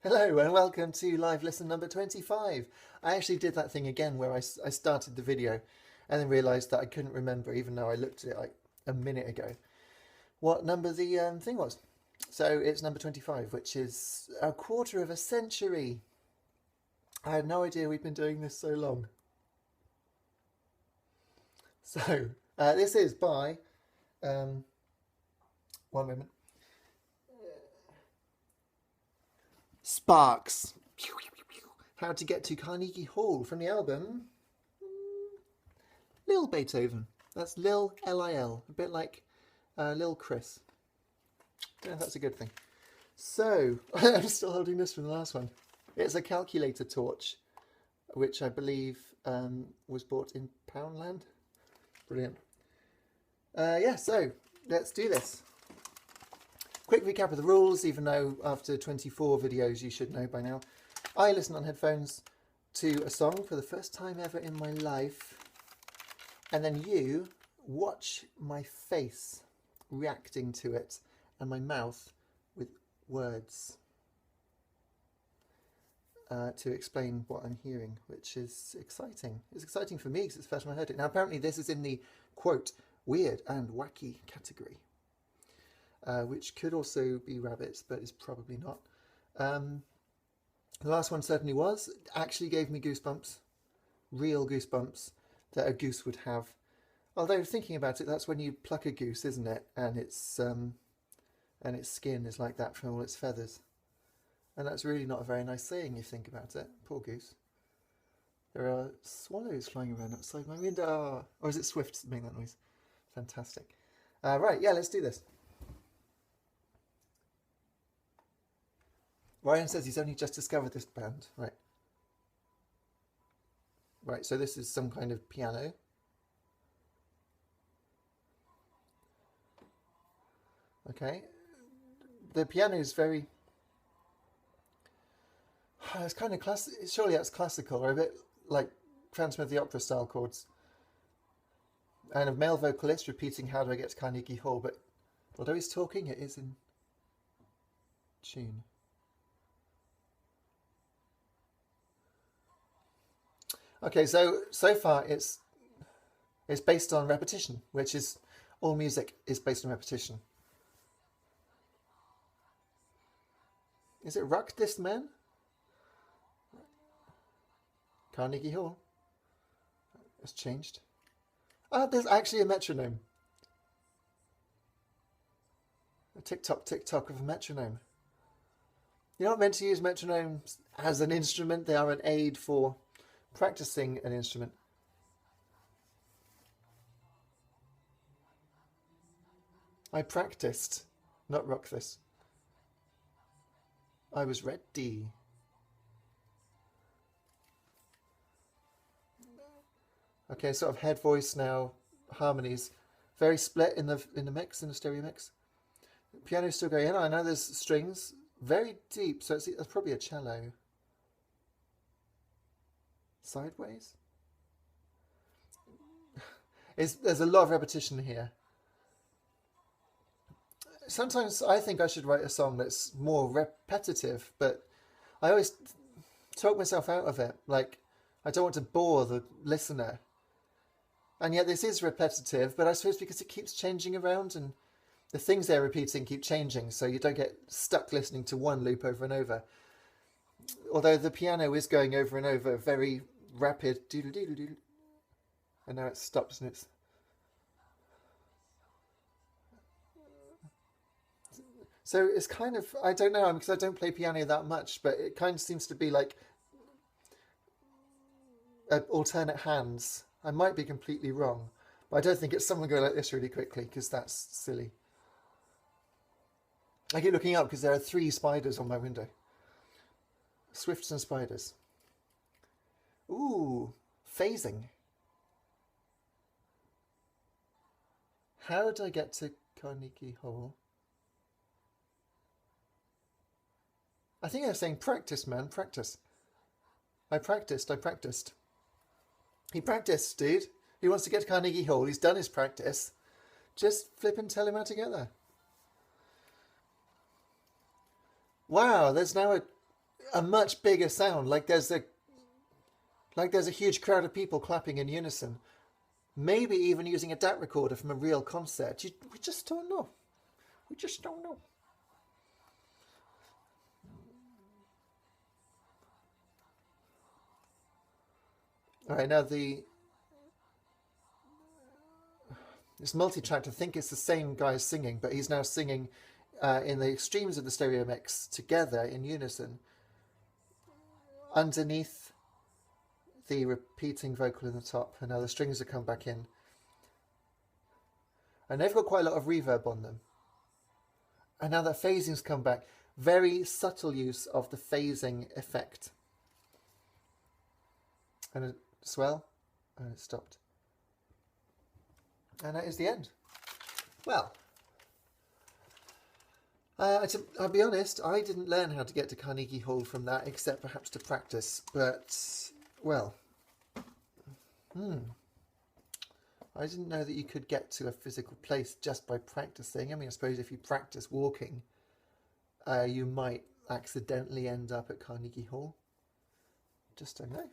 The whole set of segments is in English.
Hello and welcome to live lesson number 25. I actually did that thing again where I started the video and then realised that I couldn't remember, even though I looked at it like a minute ago, what number the thing was. So it's number 25, which is a quarter of a century. I had no idea we'd been doing this so long. So this is by, one moment, Sparks. How to Get to Carnegie Hall from the album Lil Beethoven. That's Lil L-I-L, a bit like Lil Chris. Yeah, that's a good thing. So, I'm still holding this from the last one. It's a calculator torch, which I believe was bought in Poundland. Brilliant. Yeah, so let's do this. Quick recap of the rules, even though after 24 videos you should know by now. I listen on headphones to a song for the first time ever in my life, and then you watch my face reacting to it and my mouth with words to explain what I'm hearing, which is exciting. It's exciting for me because it's the first time I heard it. Now apparently this is in the, quote, weird and wacky category. Which could also be rabbits, but is probably not. The last one certainly was. Actually gave me goosebumps. Real goosebumps that a goose would have. Although thinking about it, that's when you pluck a goose, isn't it? And its skin is like that from all its feathers. And that's really not a very nice saying if you think about it. Poor goose. There are swallows flying around outside my window. Or is it swifts that make that noise? Fantastic. Right, yeah, let's do this. Ryan says he's only just discovered this band. Right. Right, so this is some kind of piano. Okay. The piano is very... It's kind of classic. Surely that's classical, or a bit like Phantom of the Opera style chords. And a male vocalist repeating "How do I get to Carnegie Hall?" But although he's talking, it is in tune. Okay, so far it's based on repetition, which is all music is based on repetition. Is it Ruck this man? Carnegie Hall. It's changed. Ah, there's actually a metronome. A tick-tock, tick-tock of a metronome. You're not meant to use metronomes as an instrument. They are an aid for practicing an instrument. I practiced, not rock this. I was ready. Okay, sort of head voice now, harmonies, very split in the mix, in the stereo mix. Piano's still going in. I know there's strings, very deep, so it's probably a cello. Sideways? There's a lot of repetition here. Sometimes I think I should write a song that's more repetitive, but I always talk myself out of it. Like, I don't want to bore the listener. And yet this is repetitive, but I suppose because it keeps changing around and the things they're repeating keep changing, so you don't get stuck listening to one loop over and over. Although the piano is going over and over, very rapid, doodle-doodle-doodle. And now it stops and it's... So it's kind of, I don't know, because I don't play piano that much, but it kind of seems to be like alternate hands. I might be completely wrong, but I don't think it's someone going like this really quickly, because that's silly. I keep looking up because there are 3 spiders on my window. Swifts and spiders. Ooh, phasing. How did I get to Carnegie Hall? I think I was saying practice, man, practice. I practiced. He practiced, dude. He wants to get to Carnegie Hall. He's done his practice. Just flip and tell him how to get there. Wow, there's now a much bigger sound, like there's a huge crowd of people clapping in unison. Maybe even using a DAT recorder from a real concert. We just don't know. We just don't know. All right, now this multi-track, I think it's the same guy singing, but he's now singing in the extremes of the stereo mix together in unison underneath the repeating vocal in the top, and now the strings have come back in. And they've got quite a lot of reverb on them. And now that phasing's come back. Very subtle use of the phasing effect. And a swell, and it stopped. And that is the end. Well, I'll be honest, I didn't learn how to get to Carnegie Hall from that, except perhaps to practice. But, well, I didn't know that you could get to a physical place just by practicing. I mean, I suppose if you practice walking, you might accidentally end up at Carnegie Hall. Just don't know.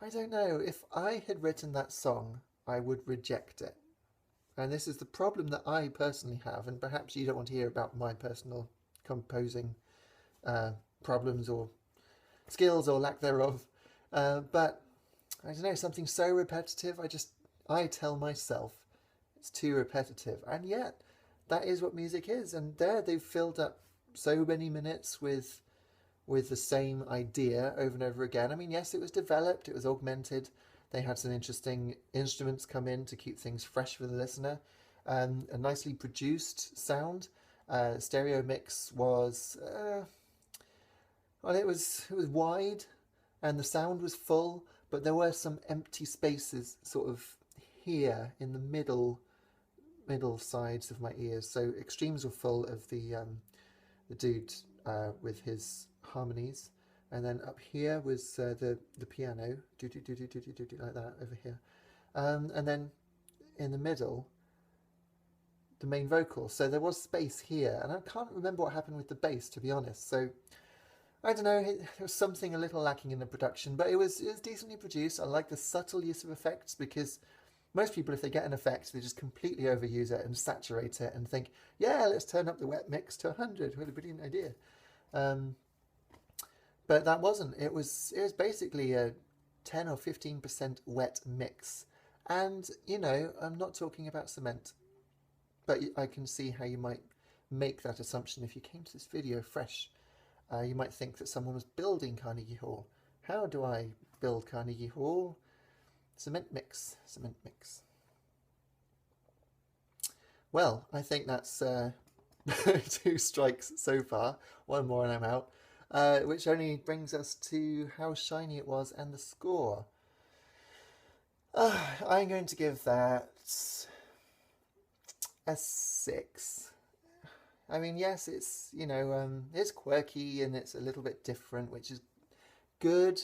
I don't know. If I had written that song, I would reject it. And this is the problem that I personally have, and perhaps you don't want to hear about my personal composing problems or skills or lack thereof. But I don't know, something so repetitive, I tell myself it's too repetitive. And yet, that is what music is. And there they've filled up so many minutes with the same idea over and over again. I mean, yes, it was developed, it was augmented. They had some interesting instruments come in to keep things fresh for the listener. A nicely produced sound. Stereo mix was, well, it was wide and the sound was full, but there were some empty spaces sort of here in the middle sides of my ears. So extremes were full of the dude with his harmonies, and then up here was the piano, do do do do do do do like that over here, and then in the middle the main vocal. So there was space here, and I can't remember what happened with the bass, to be honest. So I don't know, there was something a little lacking in the production, but it was decently produced. I like the subtle use of effects, because most people, if they get an effect, they just completely overuse it and saturate it and think, yeah, let's turn up the wet mix to 100. What a brilliant idea. But that wasn't. It was basically a 10 or 15% wet mix. And, you know, I'm not talking about cement, but I can see how you might make that assumption if you came to this video fresh. You might think that someone was building Carnegie Hall. How do I build Carnegie Hall? Cement mix, cement mix. Well, I think that's 2 strikes so far. One more and I'm out. Which only brings us to how shiny it was and the score. I'm going to give that a 6. I mean, yes, it's, you know, it's quirky and it's a little bit different, which is good,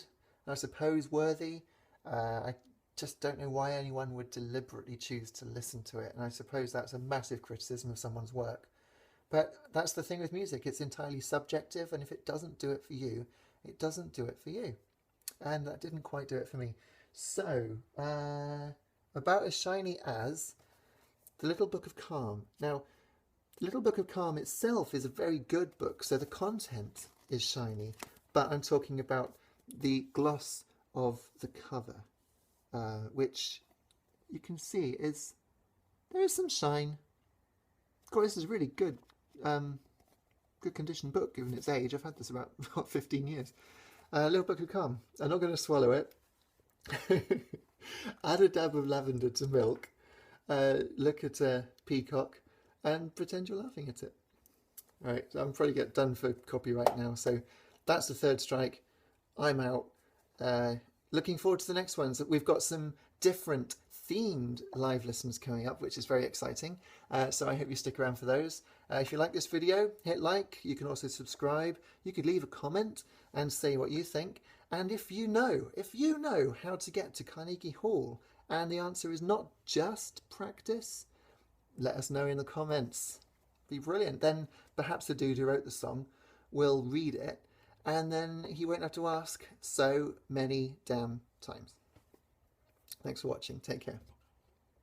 I suppose worthy. I just don't know why anyone would deliberately choose to listen to it, and I suppose that's a massive criticism of someone's work. But that's the thing with music, it's entirely subjective, and if it doesn't do it for you, it doesn't do it for you. And that didn't quite do it for me. So, about as shiny as The Little Book of Calm. Now, The Little Book of Calm itself is a very good book, so the content is shiny, but I'm talking about the gloss of the cover, which you can see there is some shine. Of course, this is a really good condition book given its age. I've had this about 15 years. Little Book of Calm. I'm not going to swallow it. Add a dab of lavender to milk. Look at a peacock and pretend you're laughing at it. Right, so I'm probably get done for copyright now. So that's the 3rd strike. I'm out. Looking forward to the next ones. We've got some different themed live lessons coming up, which is very exciting. So I hope you stick around for those. If you like this video, hit like. You can also subscribe. You could leave a comment and say what you think. And if you know how to get to Carnegie Hall, and the answer is not just practice, let us know in the comments, Be brilliant. Then perhaps the dude who wrote the song will read it, and then he won't have to ask so many damn times. Thanks for watching. Take care.